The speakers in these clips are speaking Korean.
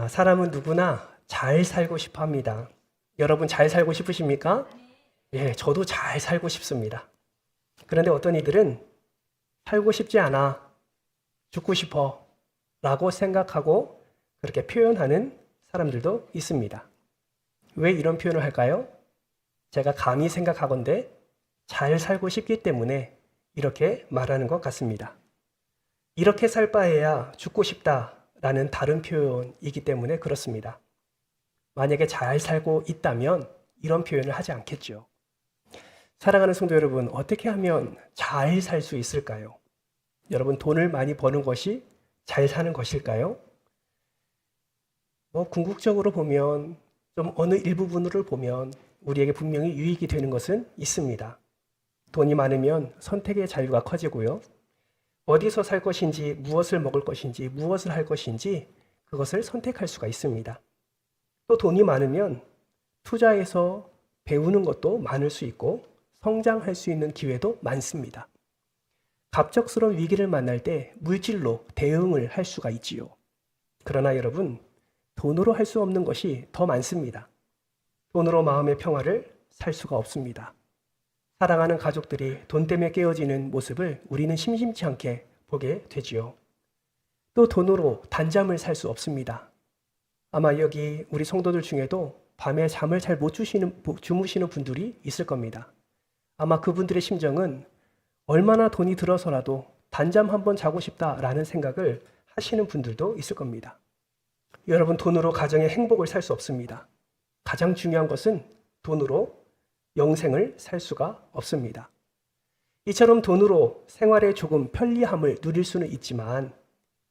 사람은 누구나 잘 살고 싶어 합니다. 여러분 잘 살고 싶으십니까? 예, 저도 잘 살고 싶습니다. 그런데 어떤 이들은 살고 싶지 않아, 죽고 싶어 라고 생각하고 그렇게 표현하는 사람들도 있습니다. 왜 이런 표현을 할까요? 제가 감히 생각하건대 잘 살고 싶기 때문에 이렇게 말하는 것 같습니다. 이렇게 살 바에야 죽고 싶다라는 다른 표현이기 때문에 그렇습니다. 만약에 잘 살고 있다면 이런 표현을 하지 않겠죠. 사랑하는 성도 여러분, 어떻게 하면 잘 살 수 있을까요? 여러분, 돈을 많이 버는 것이 잘 사는 것일까요? 궁극적으로 보면, 좀 어느 일부분을 보면 우리에게 분명히 유익이 되는 것은 있습니다. 돈이 많으면 선택의 자유가 커지고요. 어디서 살 것인지, 무엇을 먹을 것인지, 무엇을 할 것인지 그것을 선택할 수가 있습니다. 또 돈이 많으면 투자해서 배우는 것도 많을 수 있고 성장할 수 있는 기회도 많습니다. 갑작스러운 위기를 만날 때 물질로 대응을 할 수가 있지요. 그러나 여러분, 돈으로 할 수 없는 것이 더 많습니다. 돈으로 마음의 평화를 살 수가 없습니다. 사랑하는 가족들이 돈 때문에 깨어지는 모습을 우리는 심심치 않게 보게 되지요. 또 돈으로 단잠을 살 수 없습니다. 아마 여기 우리 성도들 중에도 밤에 잠을 잘 못 주무시는 분들이 있을 겁니다. 아마 그분들의 심정은 얼마나 돈이 들어서라도 단잠 한번 자고 싶다라는 생각을 하시는 분들도 있을 겁니다. 여러분, 돈으로 가정의 행복을 살 수 없습니다. 가장 중요한 것은 돈으로 영생을 살 수가 없습니다. 이처럼 돈으로 생활에 조금 편리함을 누릴 수는 있지만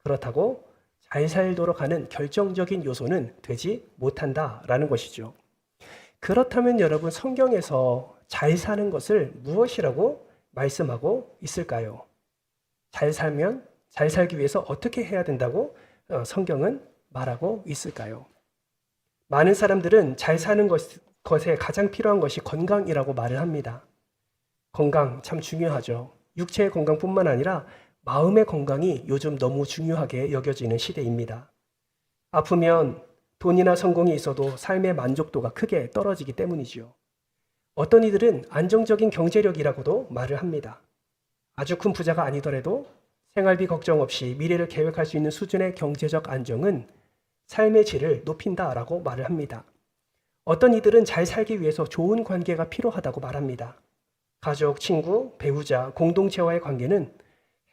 그렇다고 잘 살도록 하는 결정적인 요소는 되지 못한다라는 것이죠. 그렇다면 여러분, 성경에서 잘 사는 것을 무엇이라고 말씀하고 있을까요? 잘 살기 위해서 어떻게 해야 된다고 성경은 말하고 있을까요? 많은 사람들은 잘 사는 것에 가장 필요한 것이 건강이라고 말을 합니다. 건강 참 중요하죠. 육체의 건강뿐만 아니라 마음의 건강이 요즘 너무 중요하게 여겨지는 시대입니다. 아프면 돈이나 성공이 있어도 삶의 만족도가 크게 떨어지기 때문이지요. 어떤 이들은 안정적인 경제력이라고도 말을 합니다. 아주 큰 부자가 아니더라도 생활비 걱정 없이 미래를 계획할 수 있는 수준의 경제적 안정은 삶의 질을 높인다라고 말을 합니다. 어떤 이들은 잘 살기 위해서 좋은 관계가 필요하다고 말합니다. 가족, 친구, 배우자, 공동체와의 관계는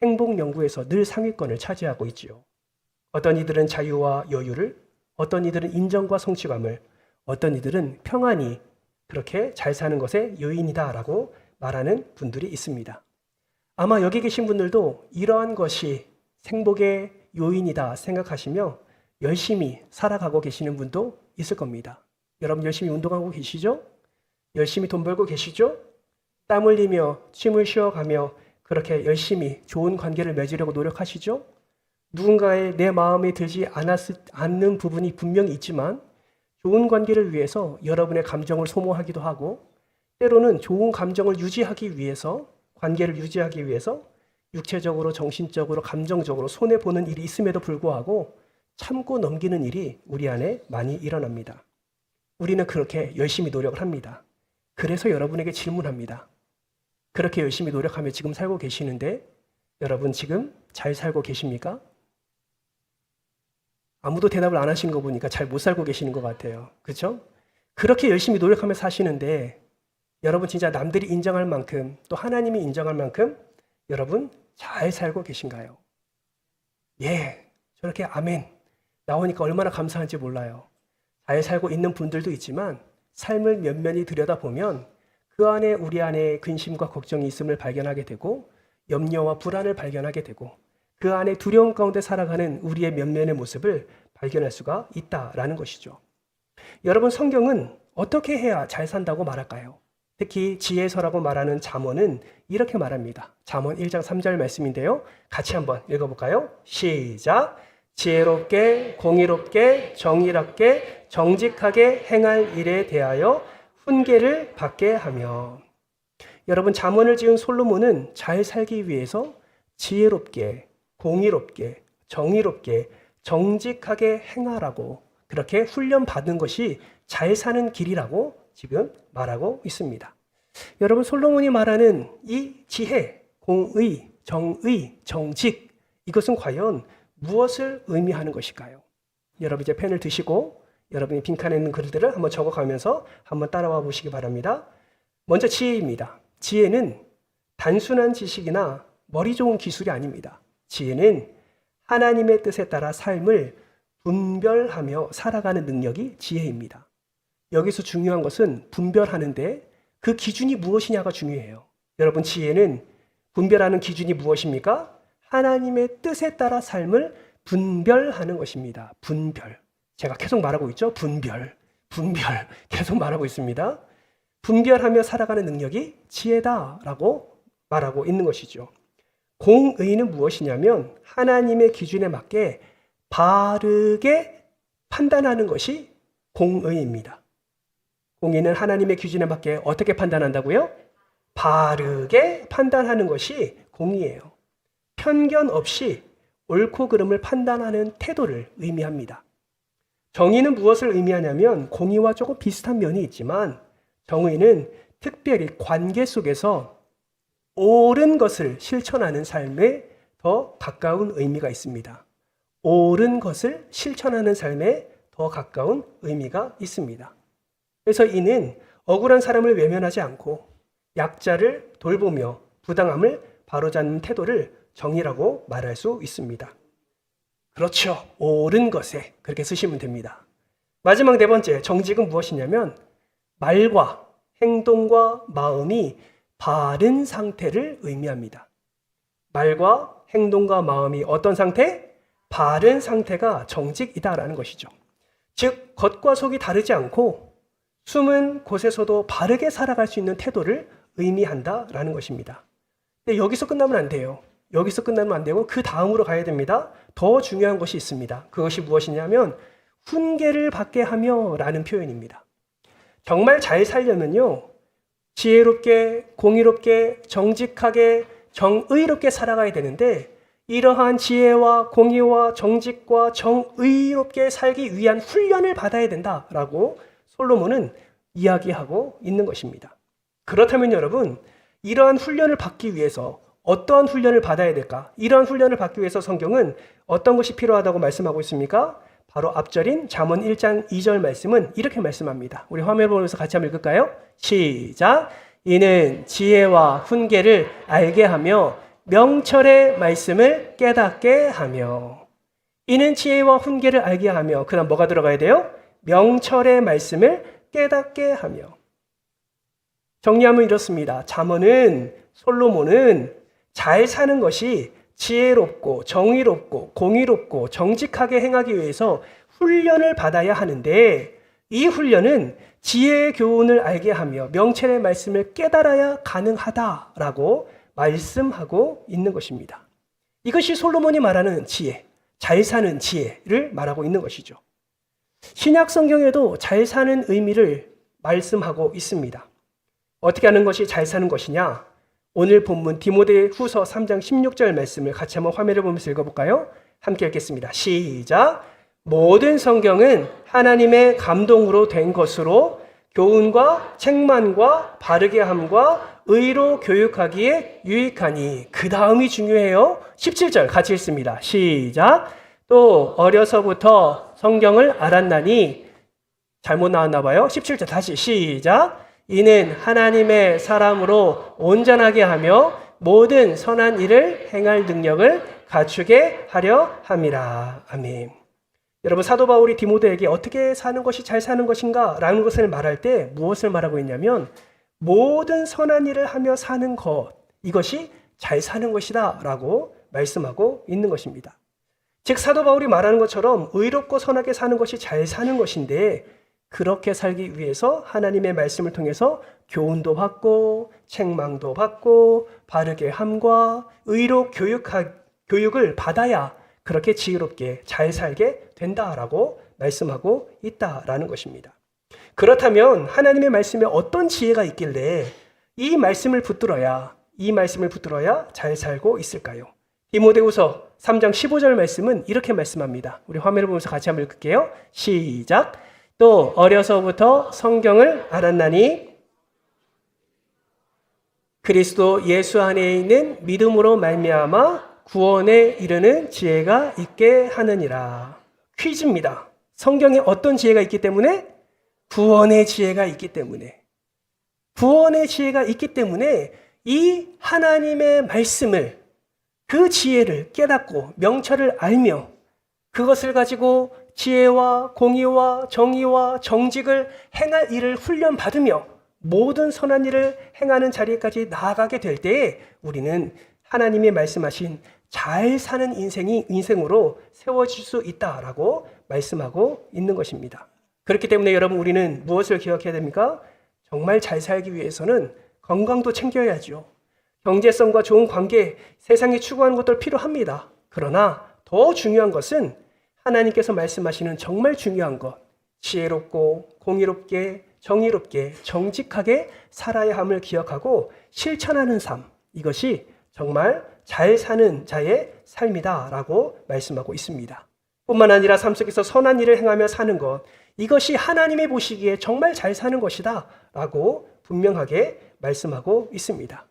행복 연구에서 늘 상위권을 차지하고 있지요. 어떤 이들은 자유와 여유를, 어떤 이들은 인정과 성취감을, 어떤 이들은 평안이 그렇게 잘 사는 것의 요인이다라고 말하는 분들이 있습니다. 아마 여기 계신 분들도 이러한 것이 행복의 요인이다 생각하시며 열심히 살아가고 계시는 분도 있을 겁니다. 여러분 열심히 운동하고 계시죠? 열심히 돈 벌고 계시죠? 땀 흘리며 침을 쉬어가며 그렇게 열심히 좋은 관계를 맺으려고 노력하시죠? 누군가의 내 마음에 들지 않는 부분이 분명히 있지만 좋은 관계를 위해서 여러분의 감정을 소모하기도 하고 때로는 좋은 감정을 유지하기 위해서 관계를 유지하기 위해서 육체적으로 정신적으로 감정적으로 손해보는 일이 있음에도 불구하고 참고 넘기는 일이 우리 안에 많이 일어납니다. 우리는 그렇게 열심히 노력을 합니다. 그래서 여러분에게 질문합니다. 그렇게 열심히 노력하며 지금 살고 계시는데 여러분 지금 잘 살고 계십니까? 아무도 대답을 안 하시는 거 보니까 잘 못 살고 계시는 것 같아요. 그렇죠? 그렇게 열심히 노력하며 사시는데 여러분 진짜 남들이 인정할 만큼 또 하나님이 인정할 만큼 여러분 잘 살고 계신가요? 예, 저렇게 아멘 나오니까 얼마나 감사한지 몰라요. 잘 살고 있는 분들도 있지만 삶을 면면히 들여다보면 그 안에 우리 안에 근심과 걱정이 있음을 발견하게 되고 염려와 불안을 발견하게 되고 그 안에 두려움 가운데 살아가는 우리의 면면의 모습을 발견할 수가 있다라는 것이죠. 여러분 성경은 어떻게 해야 잘 산다고 말할까요? 특히 지혜서라고 말하는 잠언은 이렇게 말합니다. 잠언 1장 3절 말씀인데요. 같이 한번 읽어볼까요? 시작! 지혜롭게, 공의롭게, 정의롭게, 정직하게 행할 일에 대하여 훈계를 받게 하며. 여러분 잠언을 지은 솔로몬은 잘 살기 위해서 지혜롭게, 공의롭게, 정의롭게, 정직하게 행하라고 그렇게 훈련받은 것이 잘 사는 길이라고 지금 말하고 있습니다. 여러분, 솔로몬이 말하는 이 지혜, 공의, 정의, 정직, 이것은 과연 무엇을 의미하는 것일까요? 여러분 이제 펜을 드시고 여러분이 빈칸에 있는 글들을 한번 적어가면서 한번 따라와 보시기 바랍니다. 먼저 지혜입니다. 지혜는 단순한 지식이나 머리 좋은 기술이 아닙니다. 지혜는 하나님의 뜻에 따라 삶을 분별하며 살아가는 능력이 지혜입니다. 여기서 중요한 것은 분별하는데 그 기준이 무엇이냐가 중요해요. 여러분, 지혜는 분별하는 기준이 무엇입니까? 하나님의 뜻에 따라 삶을 분별하는 것입니다. 분별. 제가 계속 말하고 있죠? 분별 계속 말하고 있습니다. 분별하며 살아가는 능력이 지혜다라고 말하고 있는 것이죠. 공의는 무엇이냐면 하나님의 기준에 맞게 바르게 판단하는 것이 공의입니다. 공의는 하나님의 기준에 맞게 어떻게 판단한다고요? 바르게 판단하는 것이 공의예요. 편견 없이 옳고 그름을 판단하는 태도를 의미합니다. 정의는 무엇을 의미하냐면 공의와 조금 비슷한 면이 있지만 정의는 특별히 관계 속에서 옳은 것을 실천하는 삶에 더 가까운 의미가 있습니다. 옳은 것을 실천하는 삶에 더 가까운 의미가 있습니다. 그래서 이는 억울한 사람을 외면하지 않고 약자를 돌보며 부당함을 바로잡는 태도를 정의라고 말할 수 있습니다. 그렇죠. 옳은 것에 그렇게 쓰시면 됩니다. 마지막 네 번째, 정직은 무엇이냐면 말과 행동과 마음이 바른 상태를 의미합니다. 말과 행동과 마음이 어떤 상태? 바른 상태가 정직이다라는 것이죠. 즉, 겉과 속이 다르지 않고 숨은 곳에서도 바르게 살아갈 수 있는 태도를 의미한다라는 것입니다. 근데 여기서 끝나면 안 돼요. 여기서 끝나면 안 되고 그 다음으로 가야 됩니다. 더 중요한 것이 있습니다. 그것이 무엇이냐면 훈계를 받게 하며 라는 표현입니다. 정말 잘 살려면요, 지혜롭게, 공의롭게, 정직하게, 정의롭게 살아가야 되는데 이러한 지혜와 공의와 정직과 정의롭게 살기 위한 훈련을 받아야 된다라고 솔로몬은 이야기하고 있는 것입니다. 그렇다면 여러분, 이러한 훈련을 받기 위해서 어떠한 훈련을 받아야 될까? 이러한 훈련을 받기 위해서 성경은 어떤 것이 필요하다고 말씀하고 있습니까? 바로 앞절인 잠언 1장 2절 말씀은 이렇게 말씀합니다. 우리 화면을 보면서 같이 한번 읽을까요? 시작! 이는 지혜와 훈계를 알게 하며 명철의 말씀을 깨닫게 하며. 이는 지혜와 훈계를 알게 하며, 그 다음 뭐가 들어가야 돼요? 명철의 말씀을 깨닫게 하며. 정리하면 이렇습니다. 잠언은, 솔로몬은 잘 사는 것이 지혜롭고 정의롭고 공의롭고 정직하게 행하기 위해서 훈련을 받아야 하는데 이 훈련은 지혜의 교훈을 알게 하며 명철의 말씀을 깨달아야 가능하다라고 말씀하고 있는 것입니다. 이것이 솔로몬이 말하는 지혜, 잘 사는 지혜를 말하고 있는 것이죠. 신약 성경에도 잘 사는 의미를 말씀하고 있습니다. 어떻게 하는 것이 잘 사는 것이냐? 오늘 본문 디모데후서 3장 16절 말씀을 같이 한번 화면을 보면서 읽어볼까요? 함께 읽겠습니다. 시작! 모든 성경은 하나님의 감동으로 된 것으로 교훈과 책망과 바르게 함과 의로 교육하기에 유익하니. 그 다음이 중요해요. 17절 같이 읽습니다. 시작! 또 어려서부터 성경을 알았나니. 잘못 나왔나 봐요. 17절 다시 시작! 이는 하나님의 사람으로 온전하게 하며 모든 선한 일을 행할 능력을 갖추게 하려 함이라. 아멘. 여러분, 사도 바울이 디모데에게 어떻게 사는 것이 잘 사는 것인가 라는 것을 말할 때 무엇을 말하고 있냐면 모든 선한 일을 하며 사는 것, 이것이 잘 사는 것이다 라고 말씀하고 있는 것입니다. 즉 사도 바울이 말하는 것처럼 의롭고 선하게 사는 것이 잘 사는 것인데 그렇게 살기 위해서 하나님의 말씀을 통해서 교훈도 받고 책망도 받고 바르게 함과 의로 교육을 받아야 그렇게 지혜롭게 잘 살게 된다라고 말씀하고 있다라는 것입니다. 그렇다면 하나님의 말씀에 어떤 지혜가 있길래 이 말씀을 붙들어야 잘 살고 있을까요? 디모데후서 3장 15절 말씀은 이렇게 말씀합니다. 우리 화면을 보면서 같이 한번 읽을게요. 시작. 또 어려서부터 성경을 알았나니 그리스도 예수 안에 있는 믿음으로 말미암아 구원에 이르는 지혜가 있게 하느니라. 퀴즈입니다. 성경에 어떤 지혜가 있기 때문에? 구원의 지혜가 있기 때문에. 구원의 지혜가 있기 때문에 이 하나님의 말씀을, 그 지혜를 깨닫고 명철을 알며 그것을 가지고 지혜와 공의와 정의와 정직을 행할 일을 훈련받으며 모든 선한 일을 행하는 자리까지 나아가게 될 때에 우리는 하나님이 말씀하신 잘 사는 인생으로 세워질 수 있다라고 말씀하고 있는 것입니다. 그렇기 때문에 여러분, 우리는 무엇을 기억해야 됩니까? 정말 잘 살기 위해서는 건강도 챙겨야죠. 경제성과 좋은 관계, 세상이 추구하는 것도 필요합니다. 그러나 더 중요한 것은 하나님께서 말씀하시는 정말 중요한 것, 지혜롭고 공의롭게 정의롭게 정직하게 살아야 함을 기억하고 실천하는 삶, 이것이 정말 잘 사는 자의 삶이다라고 말씀하고 있습니다. 뿐만 아니라 삶 속에서 선한 일을 행하며 사는 것, 이것이 하나님이 보시기에 정말 잘 사는 것이다 라고 분명하게 말씀하고 있습니다.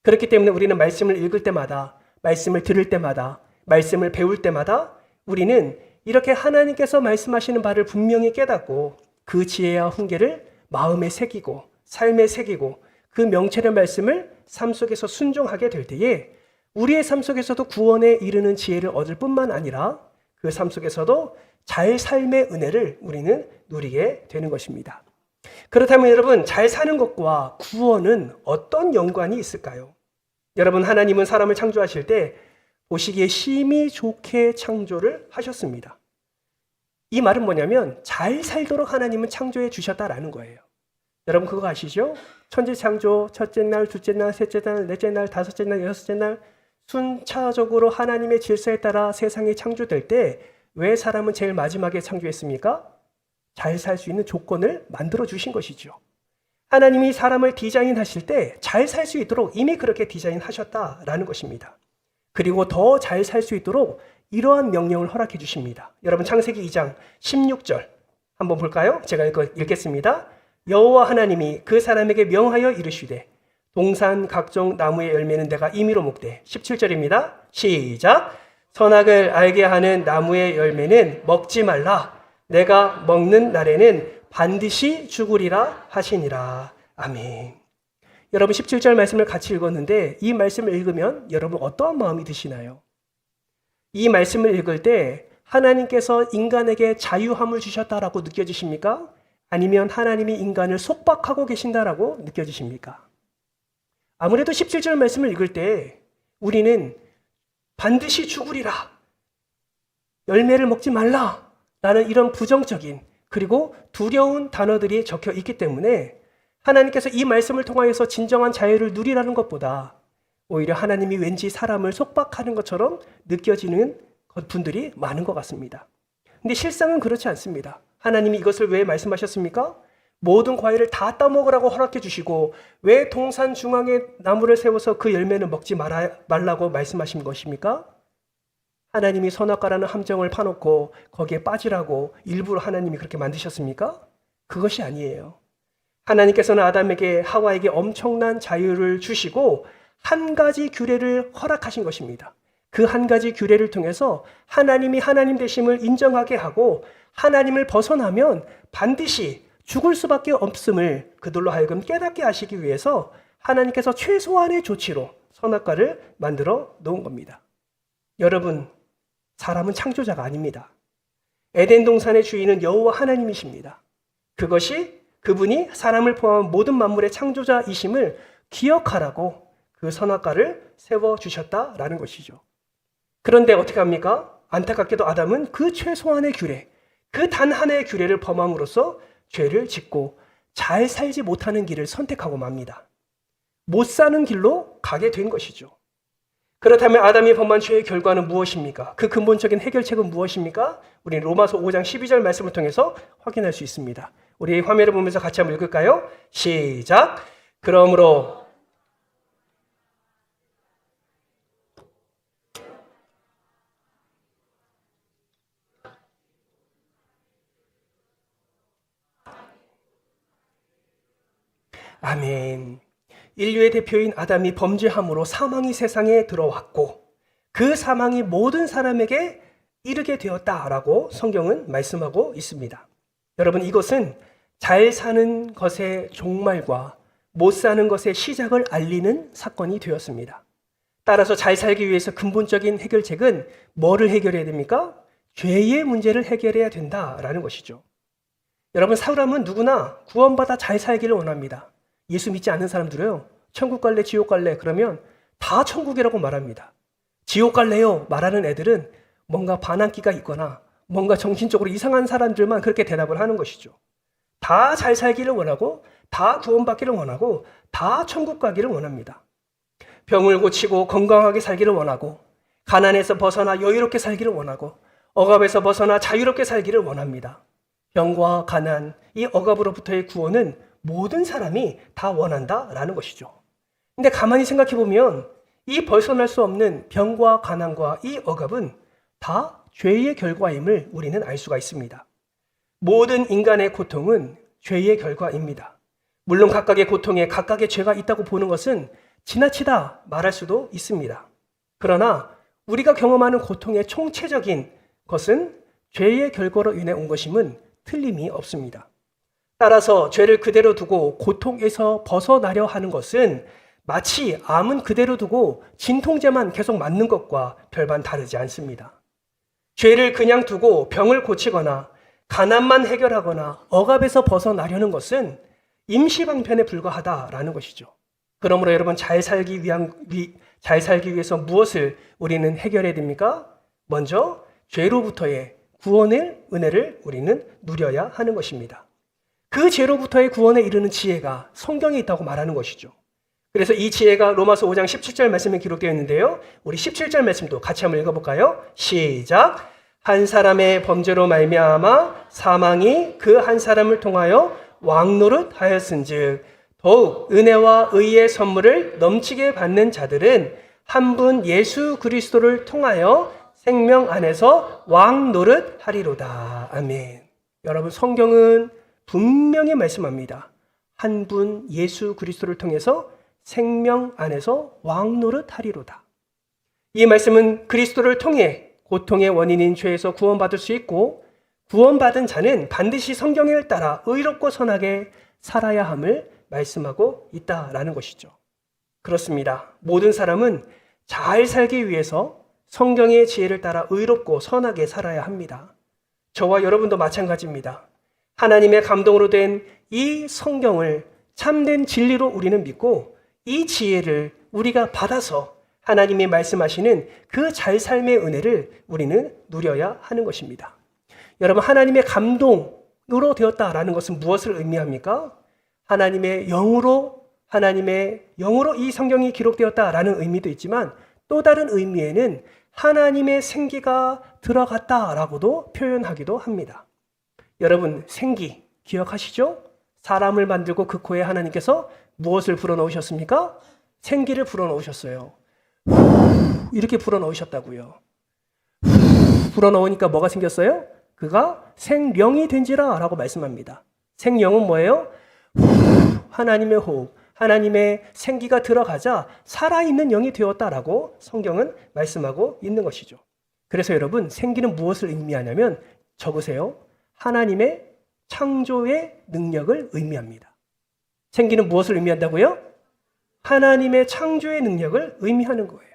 그렇기 때문에 우리는 말씀을 읽을 때마다, 말씀을 들을 때마다, 말씀을 배울 때마다 우리는 이렇게 하나님께서 말씀하시는 바를 분명히 깨닫고 그 지혜와 훈계를 마음에 새기고 삶에 새기고 그 명철의 말씀을 삶 속에서 순종하게 될 때에 우리의 삶 속에서도 구원에 이르는 지혜를 얻을 뿐만 아니라 그 삶 속에서도 잘 삶의 은혜를 우리는 누리게 되는 것입니다. 그렇다면 여러분, 잘 사는 것과 구원은 어떤 연관이 있을까요? 여러분, 하나님은 사람을 창조하실 때 보시기에 심히 좋게 창조를 하셨습니다. 이 말은 뭐냐면 잘 살도록 하나님은 창조해 주셨다라는 거예요. 여러분 그거 아시죠? 천지 창조, 첫째 날, 둘째 날, 셋째 날, 넷째 날, 다섯째 날, 여섯째 날 순차적으로 하나님의 질서에 따라 세상이 창조될 때 왜 사람은 제일 마지막에 창조했습니까? 잘 살 수 있는 조건을 만들어 주신 것이죠. 하나님이 사람을 디자인하실 때 잘 살 수 있도록 이미 그렇게 디자인하셨다라는 것입니다. 그리고 더 잘 살 수 있도록 이러한 명령을 허락해 주십니다. 여러분 창세기 2장 16절 한번 볼까요? 제가 읽겠습니다. 여호와 하나님이 그 사람에게 명하여 이르시되 동산 각종 나무의 열매는 내가 임의로 먹되 17절입니다. 시작. 선악을 알게 하는 나무의 열매는 먹지 말라. 내가 먹는 날에는 반드시 죽으리라 하시니라. 아멘. 여러분 17절 말씀을 같이 읽었는데 이 말씀을 읽으면 여러분 어떠한 마음이 드시나요? 이 말씀을 읽을 때 하나님께서 인간에게 자유함을 주셨다라고 느껴지십니까? 아니면 하나님이 인간을 속박하고 계신다라고 느껴지십니까? 아무래도 17절 말씀을 읽을 때 우리는 반드시 죽으리라, 열매를 먹지 말라 라는 이런 부정적인 그리고 두려운 단어들이 적혀 있기 때문에 하나님께서 이 말씀을 통하여서 진정한 자유를 누리라는 것보다 오히려 하나님이 왠지 사람을 속박하는 것처럼 느껴지는 분들이 많은 것 같습니다. 근데 실상은 그렇지 않습니다. 하나님이 이것을 왜 말씀하셨습니까? 모든 과일을 다 따먹으라고 허락해 주시고 왜 동산 중앙에 나무를 세워서 그 열매는 먹지 말라고 말씀하신 것입니까? 하나님이 선악과라는 함정을 파놓고 거기에 빠지라고 일부러 하나님이 그렇게 만드셨습니까? 그것이 아니에요. 하나님께서는 아담에게 하와에게 엄청난 자유를 주시고 한 가지 규례를 허락하신 것입니다. 그 한 가지 규례를 통해서 하나님이 하나님 되심을 인정하게 하고 하나님을 벗어나면 반드시 죽을 수밖에 없음을 그들로 하여금 깨닫게 하시기 위해서 하나님께서 최소한의 조치로 선악과를 만들어 놓은 겁니다. 여러분, 사람은 창조자가 아닙니다. 에덴 동산의 주인은 여호와 하나님이십니다. 그분이 사람을 포함한 모든 만물의 창조자이심을 기억하라고 그 선악과를 세워주셨다라는 것이죠. 그런데 어떻게 합니까? 안타깝게도 아담은 그 최소한의 규례, 그 단 하나의 규례를 범함으로써 죄를 짓고 잘 살지 못하는 길을 선택하고 맙니다. 못 사는 길로 가게 된 것이죠. 그렇다면 아담이 범한 죄의 결과는 무엇입니까? 그 근본적인 해결책은 무엇입니까? 우리는 로마서 5장 12절 말씀을 통해서 확인할 수 있습니다. 우리 화면을 보면서 같이 한번 읽을까요? 시작! 그러므로 아멘. 인류의 대표인 아담이 범죄함으로 사망이 세상에 들어왔고 그 사망이 모든 사람에게 이르게 되었다라고 성경은 말씀하고 있습니다. 여러분, 이것은 잘 사는 것의 종말과 못 사는 것의 시작을 알리는 사건이 되었습니다. 따라서 잘 살기 위해서 근본적인 해결책은 뭐를 해결해야 됩니까? 죄의 문제를 해결해야 된다라는 것이죠. 여러분, 사람은 누구나 구원받아 잘 살기를 원합니다. 예수 믿지 않는 사람들은요, 천국 갈래, 지옥 갈래 그러면 다 천국이라고 말합니다. 지옥 갈래요 말하는 애들은 뭔가 반항기가 있거나 뭔가 정신적으로 이상한 사람들만 그렇게 대답을 하는 것이죠. 다 잘 살기를 원하고 다 구원받기를 원하고 다 천국 가기를 원합니다. 병을 고치고 건강하게 살기를 원하고 가난에서 벗어나 여유롭게 살기를 원하고 억압에서 벗어나 자유롭게 살기를 원합니다. 병과 가난, 이 억압으로부터의 구원은 모든 사람이 다 원한다라는 것이죠. 근데 가만히 생각해 보면 이 벗어날 수 없는 병과 가난과 이 억압은 다 죄의 결과임을 우리는 알 수가 있습니다. 모든 인간의 고통은 죄의 결과입니다. 물론 각각의 고통에 각각의 죄가 있다고 보는 것은 지나치다 말할 수도 있습니다. 그러나 우리가 경험하는 고통의 총체적인 것은 죄의 결과로 인해 온 것임은 틀림이 없습니다. 따라서 죄를 그대로 두고 고통에서 벗어나려 하는 것은 마치 암은 그대로 두고 진통제만 계속 맞는 것과 별반 다르지 않습니다. 죄를 그냥 두고 병을 고치거나 가난만 해결하거나 억압에서 벗어나려는 것은 임시방편에 불과하다라는 것이죠. 그러므로 여러분, 잘 살기 위해서 무엇을 우리는 해결해야 됩니까? 먼저 죄로부터의 구원의 은혜를 우리는 누려야 하는 것입니다. 그 죄로부터의 구원에 이르는 지혜가 성경에 있다고 말하는 것이죠. 그래서 이 지혜가 로마서 5장 17절 말씀에 기록되어 있는데요. 우리 17절 말씀도 같이 한번 읽어볼까요? 시작! 한 사람의 범죄로 말미암아 사망이 그 한 사람을 통하여 왕노릇 하였은즉 더욱 은혜와 의의 선물을 넘치게 받는 자들은 한 분 예수 그리스도를 통하여 생명 안에서 왕노릇 하리로다. 아멘. 여러분, 성경은 분명히 말씀합니다. 한 분 예수 그리스도를 통해서 생명 안에서 왕노릇 하리로다. 이 말씀은 그리스도를 통해 고통의 원인인 죄에서 구원받을 수 있고 구원받은 자는 반드시 성경을 따라 의롭고 선하게 살아야 함을 말씀하고 있다라는 것이죠. 그렇습니다. 모든 사람은 잘 살기 위해서 성경의 지혜를 따라 의롭고 선하게 살아야 합니다. 저와 여러분도 마찬가지입니다. 하나님의 감동으로 된 이 성경을 참된 진리로 우리는 믿고 이 지혜를 우리가 받아서 하나님이 말씀하시는 그 잘 삶의 은혜를 우리는 누려야 하는 것입니다. 여러분, 하나님의 감동으로 되었다라는 것은 무엇을 의미합니까? 하나님의 영으로 이 성경이 기록되었다라는 의미도 있지만 또 다른 의미에는 하나님의 생기가 들어갔다라고도 표현하기도 합니다. 여러분, 생기 기억하시죠? 사람을 만들고 그 코에 하나님께서 무엇을 불어넣으셨습니까? 생기를 불어넣으셨어요. 이렇게 불어넣으셨다고요. 불어넣으니까 뭐가 생겼어요? 그가 생명이 된지라 라고 말씀합니다. 생명은 뭐예요? 하나님의 호흡, 하나님의 생기가 들어가자 살아있는 영이 되었다라고 성경은 말씀하고 있는 것이죠. 그래서 여러분, 생기는 무엇을 의미하냐면 적으세요. 하나님의 창조의 능력을 의미합니다. 생기는 무엇을 의미한다고요? 하나님의 창조의 능력을 의미하는 거예요.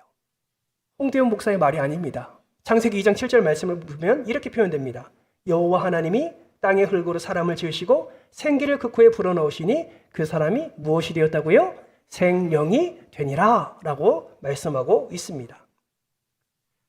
홍대훈 목사의 말이 아닙니다. 창세기 2장 7절 말씀을 보면 이렇게 표현됩니다. 여호와 하나님이 땅의 흙으로 사람을 지으시고 생기를 그 코에 불어넣으시니 그 사람이 무엇이 되었다고요? 생명이 되니라 라고 말씀하고 있습니다.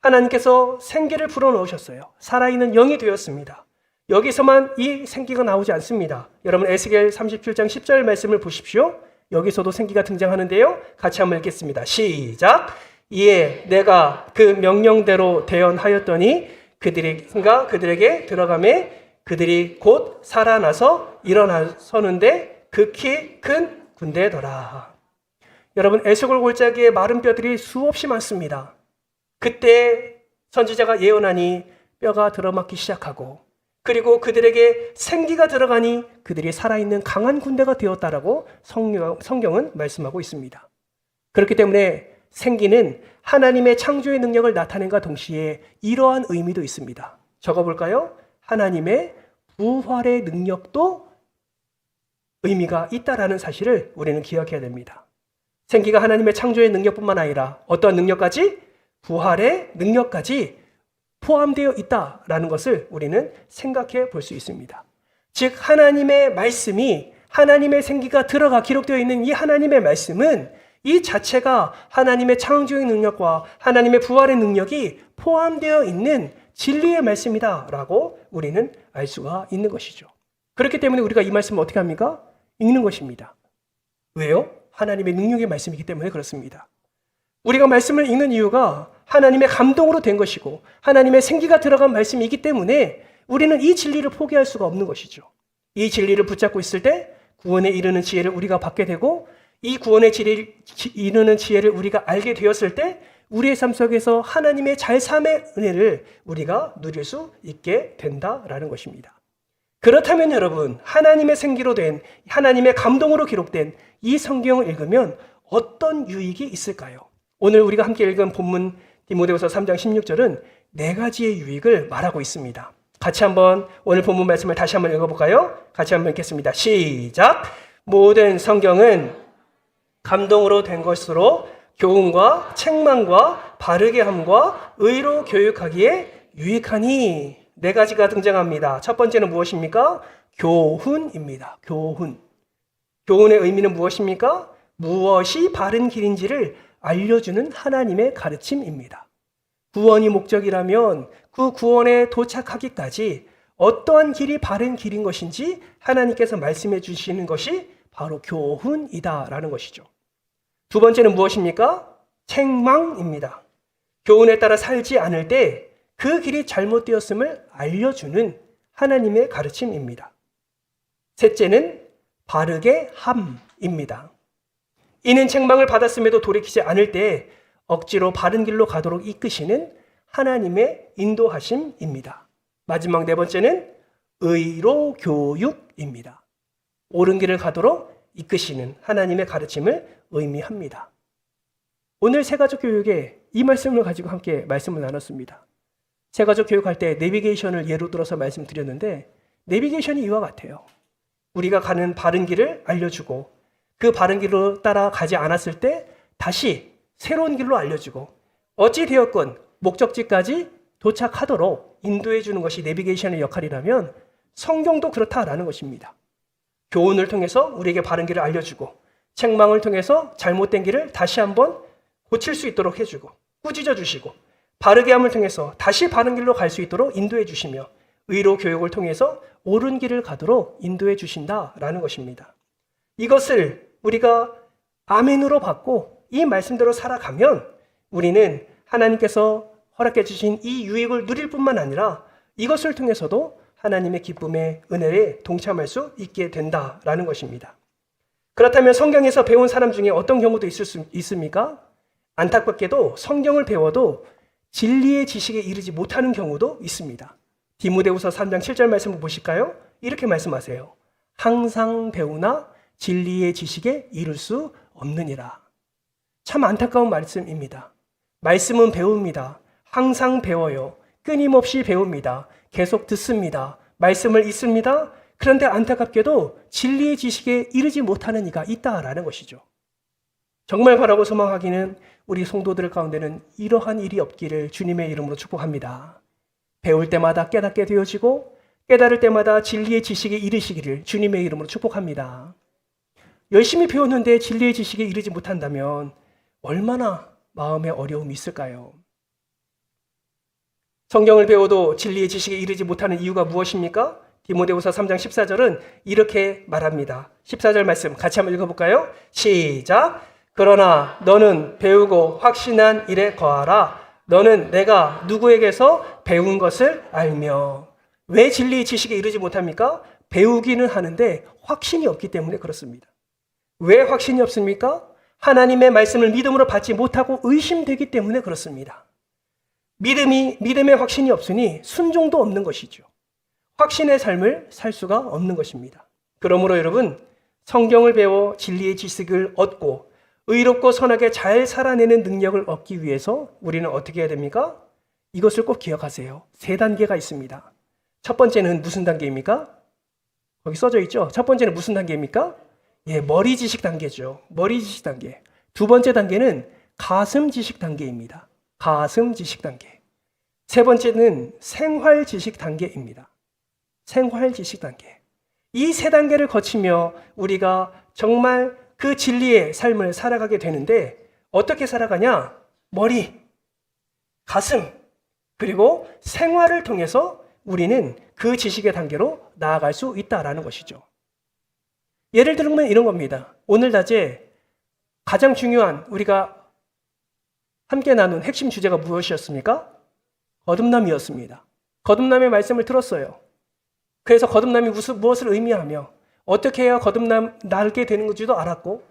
하나님께서 생기를 불어넣으셨어요. 살아있는 영이 되었습니다. 여기서만 이 생기가 나오지 않습니다. 여러분, 에스겔 37장 10절 말씀을 보십시오. 여기서도 생기가 등장하는데요. 같이 한번 읽겠습니다. 시작! 이에 내가 그 명령대로 대언하였더니 그들에게 들어가매 그들이 곧 살아나서 일어나서는데 극히 큰 군대더라. 여러분, 에스골 골짜기에 마른 뼈들이 수없이 많습니다. 그때 선지자가 예언하니 뼈가 들어맞기 시작하고 그리고 그들에게 생기가 들어가니 그들이 살아있는 강한 군대가 되었다라고 성경은 말씀하고 있습니다. 그렇기 때문에 생기는 하나님의 창조의 능력을 나타낸과 동시에 이러한 의미도 있습니다. 적어볼까요? 하나님의 부활의 능력도 의미가 있다라는 사실을 우리는 기억해야 됩니다. 생기가 하나님의 창조의 능력뿐만 아니라 어떤 능력까지? 부활의 능력까지 포함되어 있다라는 것을 우리는 생각해 볼 수 있습니다. 즉 하나님의 말씀이 하나님의 생기가 들어가 기록되어 있는 이 하나님의 말씀은 이 자체가 하나님의 창조의 능력과 하나님의 부활의 능력이 포함되어 있는 진리의 말씀이다라고 우리는 알 수가 있는 것이죠. 그렇기 때문에 우리가 이 말씀을 어떻게 합니까? 읽는 것입니다. 왜요? 하나님의 능력의 말씀이기 때문에 그렇습니다. 우리가 말씀을 읽는 이유가 하나님의 감동으로 된 것이고 하나님의 생기가 들어간 말씀이기 때문에 우리는 이 진리를 포기할 수가 없는 것이죠. 이 진리를 붙잡고 있을 때 구원에 이르는 지혜를 우리가 받게 되고 이 구원의 지혜를 이루는 지혜를 우리가 알게 되었을 때 우리의 삶 속에서 하나님의 잘삼의 은혜를 우리가 누릴 수 있게 된다라는 것입니다. 그렇다면 여러분, 하나님의 생기로 된 하나님의 감동으로 기록된 이 성경을 읽으면 어떤 유익이 있을까요? 오늘 우리가 함께 읽은 본문 디모데후서 3장 16절은 4가지의 유익을 말하고 있습니다. 같이 한번 오늘 본문 말씀을 다시 한번 읽어볼까요? 같이 한번 읽겠습니다. 시작! 모든 성경은 감동으로 된 것으로 교훈과 책망과 바르게 함과 의로 교육하기에 유익하니 4가지가 등장합니다. 첫 번째는 무엇입니까? 교훈입니다. 교훈. 교훈의 의미는 무엇입니까? 무엇이 바른 길인지를 알려주는 하나님의 가르침입니다. 구원이 목적이라면 그 구원에 도착하기까지 어떠한 길이 바른 길인 것인지 하나님께서 말씀해 주시는 것이 바로 교훈이다라는 것이죠. 두 번째는 무엇입니까? 책망입니다. 교훈에 따라 살지 않을 때 그 길이 잘못되었음을 알려주는 하나님의 가르침입니다. 셋째는 바르게 함입니다. 이는 책망을 받았음에도 돌이키지 않을 때 억지로 바른 길로 가도록 이끄시는 하나님의 인도하심입니다. 마지막 4번째는 의로 교육입니다. 옳은 길을 가도록 이끄시는 하나님의 가르침을 의미합니다. 오늘 새가족 교육에 이 말씀을 가지고 함께 말씀을 나눴습니다. 새가족 교육할 때 내비게이션을 예로 들어서 말씀드렸는데 내비게이션이 이와 같아요. 우리가 가는 바른 길을 알려주고 그 바른 길로 따라가지 않았을 때 다시 새로운 길로 알려주고 어찌 되었건 목적지까지 도착하도록 인도해 주는 것이 내비게이션의 역할이라면 성경도 그렇다라는 것입니다. 교훈을 통해서 우리에게 바른 길을 알려주고 책망을 통해서 잘못된 길을 다시 한번 고칠 수 있도록 해주고 꾸짖어 주시고 바르게 함을 통해서 다시 바른 길로 갈 수 있도록 인도해 주시며 의로 교육을 통해서 옳은 길을 가도록 인도해 주신다라는 것입니다. 이것을 우리가 아멘으로 받고 이 말씀대로 살아가면 우리는 하나님께서 허락해 주신 이 유익을 누릴 뿐만 아니라 이것을 통해서도 하나님의 기쁨의 은혜에 동참할 수 있게 된다라는 것입니다. 그렇다면 성경에서 배운 사람 중에 어떤 경우도 있을 수 있습니까? 안타깝게도 성경을 배워도 진리의 지식에 이르지 못하는 경우도 있습니다. 디모데후서 3장 7절 말씀을 보실까요? 이렇게 말씀하세요. 항상 배우나 진리의 지식에 이를 수 없느니라. 참 안타까운 말씀입니다. 말씀은 배웁니다. 항상 배워요. 끊임없이 배웁니다. 계속 듣습니다. 말씀을 읽습니다. 그런데 안타깝게도 진리의 지식에 이르지 못하는 이가 있다라는 것이죠. 정말 바라고 소망하기는 우리 성도들 가운데는 이러한 일이 없기를 주님의 이름으로 축복합니다. 배울 때마다 깨닫게 되어지고 깨달을 때마다 진리의 지식에 이르시기를 주님의 이름으로 축복합니다. 열심히 배웠는데 진리의 지식에 이르지 못한다면 얼마나 마음에 어려움이 있을까요? 성경을 배워도 진리의 지식에 이르지 못하는 이유가 무엇입니까? 디모데후서 3장 14절은 이렇게 말합니다. 14절 말씀 같이 한번 읽어볼까요? 시작! 그러나 너는 배우고 확신한 일에 거하라. 너는 내가 누구에게서 배운 것을 알며. 왜 진리의 지식에 이르지 못합니까? 배우기는 하는데 확신이 없기 때문에 그렇습니다. 왜 확신이 없습니까? 하나님의 말씀을 믿음으로 받지 못하고 의심되기 때문에 그렇습니다. 믿음의 확신이 없으니 순종도 없는 것이죠. 확신의 삶을 살 수가 없는 것입니다. 그러므로 여러분, 성경을 배워 진리의 지식을 얻고 의롭고 선하게 잘 살아내는 능력을 얻기 위해서 우리는 어떻게 해야 됩니까? 이것을 꼭 기억하세요. 3단계가 있습니다. 첫 번째는 무슨 단계입니까? 거기 써져 있죠? 첫 번째는 무슨 단계입니까? 머리 지식 단계죠. 머리 지식 단계. 두 번째 단계는 가슴 지식 단계입니다. 가슴 지식 단계. 세 번째는 생활 지식 단계입니다. 생활 지식 단계. 이 3단계를 거치며 우리가 정말 그 진리의 삶을 살아가게 되는데 어떻게 살아가냐? 머리, 가슴, 그리고 생활을 통해서 우리는 그 지식의 단계로 나아갈 수 있다라는 것이죠. 예를 들면 이런 겁니다. 오늘 낮에 가장 중요한 우리가 함께 나눈 핵심 주제가 무엇이었습니까? 거듭남이었습니다. 거듭남의 말씀을 들었어요. 그래서 거듭남이 무엇을 의미하며 어떻게 해야 거듭남 날게 되는 건지도 알았고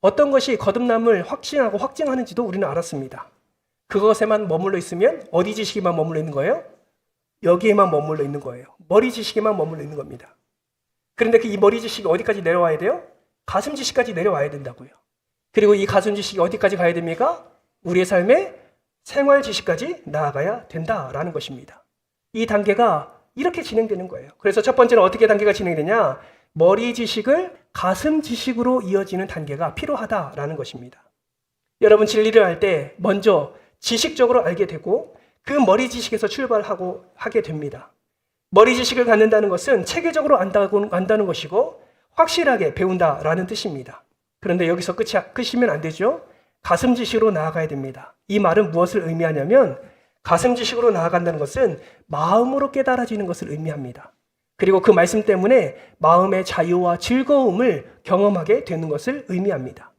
어떤 것이 거듭남을 확신하고 확증하는지도 우리는 알았습니다. 그것에만 머물러 있으면 어디 지식에만 머물러 있는 거예요? 여기에만 머물러 있는 거예요. 머리 지식에만 머물러 있는 겁니다. 그런데 이 머리 지식이 어디까지 내려와야 돼요? 가슴 지식까지 내려와야 된다고요. 그리고 이 가슴 지식이 어디까지 가야 됩니까? 우리의 삶의 생활 지식까지 나아가야 된다라는 것입니다. 이 단계가 이렇게 진행되는 거예요. 그래서 첫 번째는 어떻게 단계가 진행되냐? 머리 지식을 가슴 지식으로 이어지는 단계가 필요하다라는 것입니다. 여러분 진리를 알 때 먼저 지식적으로 알게 되고 그 머리 지식에서 출발하고 하게 됩니다. 머리 지식을 갖는다는 것은 체계적으로 안다는 것이고 확실하게 배운다라는 뜻입니다. 그런데 여기서 끝이면 안 되죠. 가슴 지식으로 나아가야 됩니다. 이 말은 무엇을 의미하냐면 가슴 지식으로 나아간다는 것은 마음으로 깨달아지는 것을 의미합니다. 그리고 그 말씀 때문에 마음의 자유와 즐거움을 경험하게 되는 것을 의미합니다.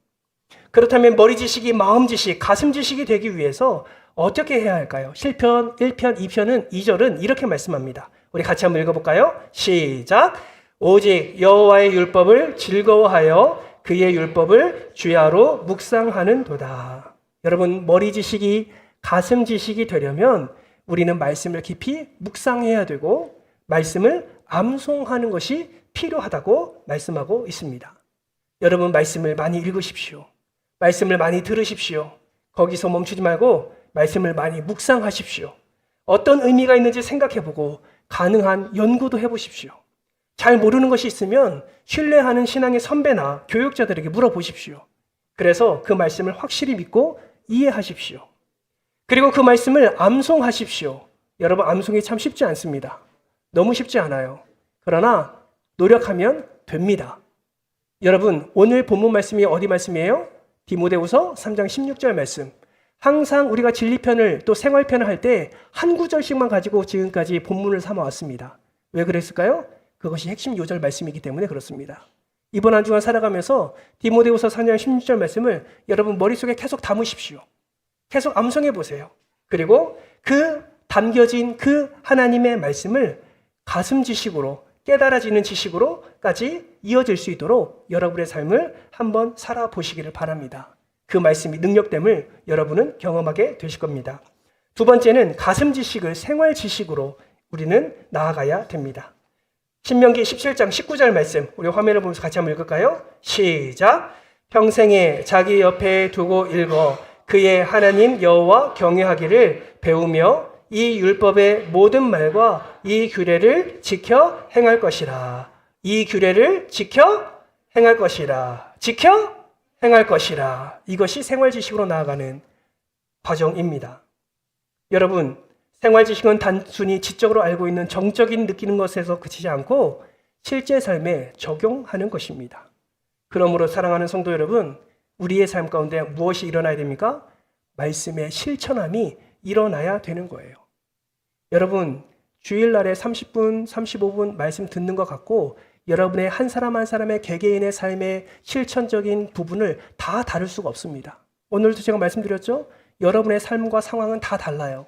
그렇다면 머리 지식이 마음 지식, 가슴 지식이 되기 위해서 어떻게 해야 할까요? 실편 1편, 2편은 2절은 이렇게 말씀합니다. 우리 같이 한번 읽어볼까요? 시작! 오직 여호와의 율법을 즐거워하여 그의 율법을 주야로 묵상하는도다. 여러분 머리 지식이 가슴 지식이 되려면 우리는 말씀을 깊이 묵상해야 되고 말씀을 암송하는 것이 필요하다고 말씀하고 있습니다. 여러분 말씀을 많이 읽으십시오. 말씀을 많이 들으십시오. 거기서 멈추지 말고 말씀을 많이 묵상하십시오. 어떤 의미가 있는지 생각해보고 가능한 연구도 해보십시오. 잘 모르는 것이 있으면 신뢰하는 신앙의 선배나 교육자들에게 물어보십시오. 그래서 그 말씀을 확실히 믿고 이해하십시오. 그리고 그 말씀을 암송하십시오. 여러분 암송이 참 쉽지 않습니다. 너무 쉽지 않아요. 그러나 노력하면 됩니다. 여러분 오늘 본문 말씀이 어디 말씀이에요? 디모데후서 3장 16절 말씀. 항상 우리가 진리편을 또 생활편을 할 때 한 구절씩만 가지고 지금까지 본문을 삼아왔습니다. 왜 그랬을까요? 그것이 핵심 요절 말씀이기 때문에 그렇습니다. 이번 한 주간 살아가면서 디모데후서 4장 16절 말씀을 여러분 머릿속에 계속 담으십시오. 계속 암송해 보세요. 그리고 그 담겨진 그 하나님의 말씀을 가슴 지식으로 깨달아지는 지식으로까지 이어질 수 있도록 여러분의 삶을 한번 살아보시기를 바랍니다. 그 말씀이 능력됨을 여러분은 경험하게 되실 겁니다. 두 번째는 가슴 지식을 생활 지식으로 우리는 나아가야 됩니다. 신명기 17장 19절 말씀 우리 화면을 보면서 같이 한번 읽을까요? 시작! 평생에 자기 옆에 두고 읽어 그의 하나님 여호와 경외하기를 배우며 이 율법의 모든 말과 이 규례를 지켜 행할 것이라. 이 규례를 지켜 행할 것이라. 지켜 행할 것이라. 이것이 생활 지식으로 나아가는 과정입니다. 여러분, 생활 지식은 단순히 지적으로 알고 있는 정적인 느끼는 것에서 그치지 않고 실제 삶에 적용하는 것입니다. 그러므로 사랑하는 성도 여러분, 우리의 삶 가운데 무엇이 일어나야 됩니까? 말씀의 실천함이 일어나야 되는 거예요. 여러분, 주일날에 30분, 35분 말씀 듣는 것 같고 여러분의 한 사람 한 사람의 개개인의 삶의 실천적인 부분을 다 다룰 수가 없습니다. 오늘도 제가 말씀드렸죠? 여러분의 삶과 상황은 다 달라요.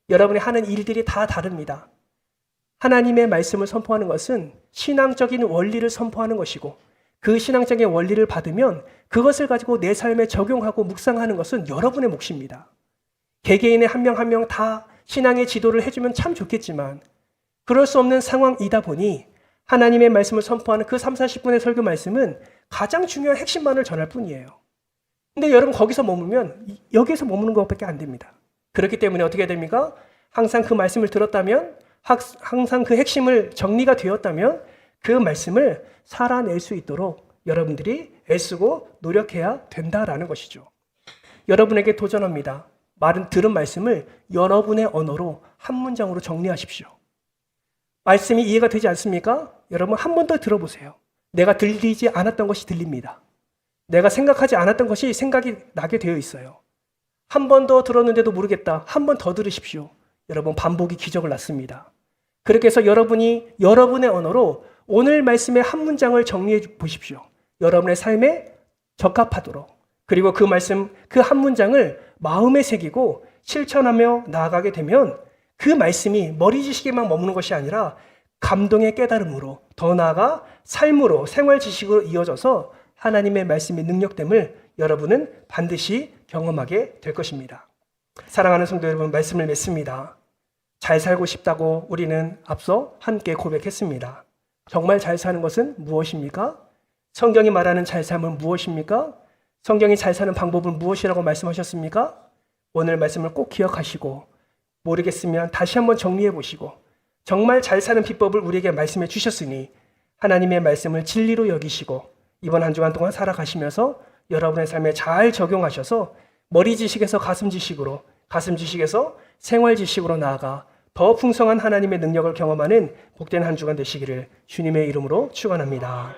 여러분이 하는 일들이 다 다릅니다. 하나님의 말씀을 선포하는 것은 신앙적인 원리를 선포하는 것이고 그 신앙적인 원리를 받으면 그것을 가지고 내 삶에 적용하고 묵상하는 것은 여러분의 몫입니다. 개개인의 한 명 한 명 다 신앙의 지도를 해주면 참 좋겠지만 그럴 수 없는 상황이다 보니 하나님의 말씀을 선포하는 그 3, 40분의 설교 말씀은 가장 중요한 핵심만을 전할 뿐이에요. 근데 여러분 거기서 머물면 여기에서 머무는 것밖에 안 됩니다. 그렇기 때문에 어떻게 됩니까? 항상 그 말씀을 들었다면, 항상 그 핵심을 정리가 되었다면 그 말씀을 살아낼 수 있도록 여러분들이 애쓰고 노력해야 된다라는 것이죠. 여러분에게 도전합니다. 들은 말씀을 여러분의 언어로 한 문장으로 정리하십시오. 말씀이 이해가 되지 않습니까? 여러분 한 번 더 들어보세요. 내가 들리지 않았던 것이 들립니다. 내가 생각하지 않았던 것이 생각이 나게 되어 있어요. 한 번 더 들었는데도 모르겠다. 한 번 더 들으십시오. 여러분 반복이 기적을 낳습니다. 그렇게 해서 여러분이 여러분의 언어로 오늘 말씀의 한 문장을 정리해 보십시오. 여러분의 삶에 적합하도록. 그리고 그 말씀, 그 한 문장을 마음에 새기고 실천하며 나아가게 되면 그 말씀이 머리 지식에만 머무는 것이 아니라 감동의 깨달음으로, 더 나아가 삶으로, 생활 지식으로 이어져서 하나님의 말씀의 능력됨을 여러분은 반드시 경험하게 될 것입니다. 사랑하는 성도 여러분, 말씀을 맺습니다. 잘 살고 싶다고 우리는 앞서 함께 고백했습니다. 정말 잘 사는 것은 무엇입니까? 성경이 말하는 잘 삶은 무엇입니까? 성경이 잘 사는 방법은 무엇이라고 말씀하셨습니까? 오늘 말씀을 꼭 기억하시고 모르겠으면 다시 한번 정리해 보시고 정말 잘 사는 비법을 우리에게 말씀해 주셨으니 하나님의 말씀을 진리로 여기시고 이번 한 주간 동안 살아가시면서 여러분의 삶에 잘 적용하셔서 머리 지식에서 가슴 지식으로, 가슴 지식에서 생활 지식으로 나아가 더 풍성한 하나님의 능력을 경험하는 복된 한 주간 되시기를 주님의 이름으로 축원합니다.